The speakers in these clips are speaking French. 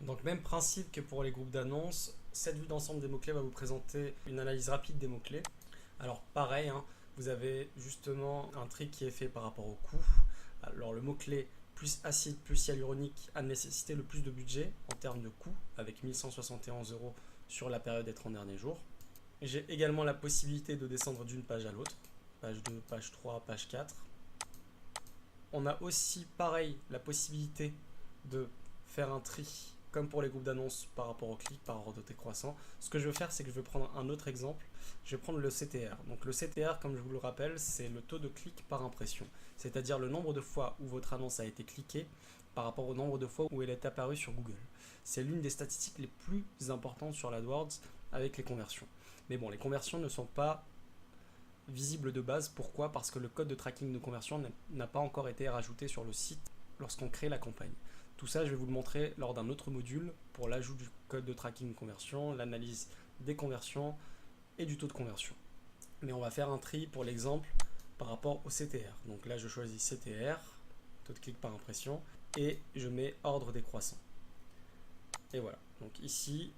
Donc même principe que pour les groupes d'annonces, cette vue d'ensemble des mots-clés va vous présenter une analyse rapide des mots-clés. Alors pareil, hein, vous avez justement un tri qui est fait par rapport au coût. Alors le mot-clé plus acide plus hyaluronique a nécessité le plus de budget en termes de coût, avec 1171 euros sur la période des 30 derniers jours. J'ai également la possibilité de descendre d'une page à l'autre, page 2, page 3, page 4. On a aussi pareil la possibilité de faire un tri comme pour les groupes d'annonces par rapport au clic, par ordre décroissant. Ce que je vais faire, c'est que je vais prendre un autre exemple. Je vais prendre le CTR. Donc le CTR, comme je vous le rappelle, c'est le taux de clic par impression. C'est-à-dire le nombre de fois où votre annonce a été cliquée par rapport au nombre de fois où elle est apparue sur Google. C'est l'une des statistiques les plus importantes sur l'AdWords avec les conversions. Mais bon, les conversions ne sont pas visibles de base. Pourquoi? Parce que le code de tracking de conversion n'a pas encore été rajouté sur le site lorsqu'on crée la campagne. Tout ça, je vais vous le montrer lors d'un autre module pour l'ajout du code de tracking de conversion, l'analyse des conversions et du taux de conversion. Mais on va faire un tri pour l'exemple par rapport au CTR. Donc là, je choisis CTR, taux de clic par impression, et je mets ordre décroissant. Et voilà. Donc ici,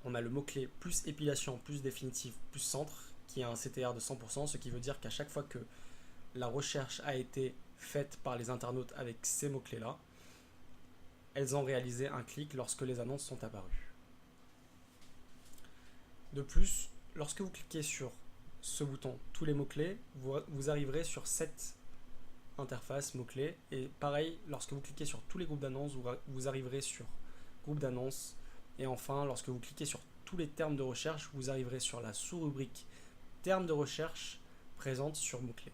on a le mot-clé plus épilation, plus définitive, plus centre, qui a un CTR de 100%, ce qui veut dire qu'à chaque fois que la recherche a été faite par les internautes avec ces mots-clés-là, elles ont réalisé un clic lorsque les annonces sont apparues. De plus, lorsque vous cliquez sur ce bouton tous les mots-clés, vous arriverez sur cette interface mots-clés. Et pareil, lorsque vous cliquez sur tous les groupes d'annonces, vous arriverez sur groupe d'annonces. Et enfin, lorsque vous cliquez sur tous les termes de recherche, vous arriverez sur la sous-rubrique termes de recherche présente sur mots-clés.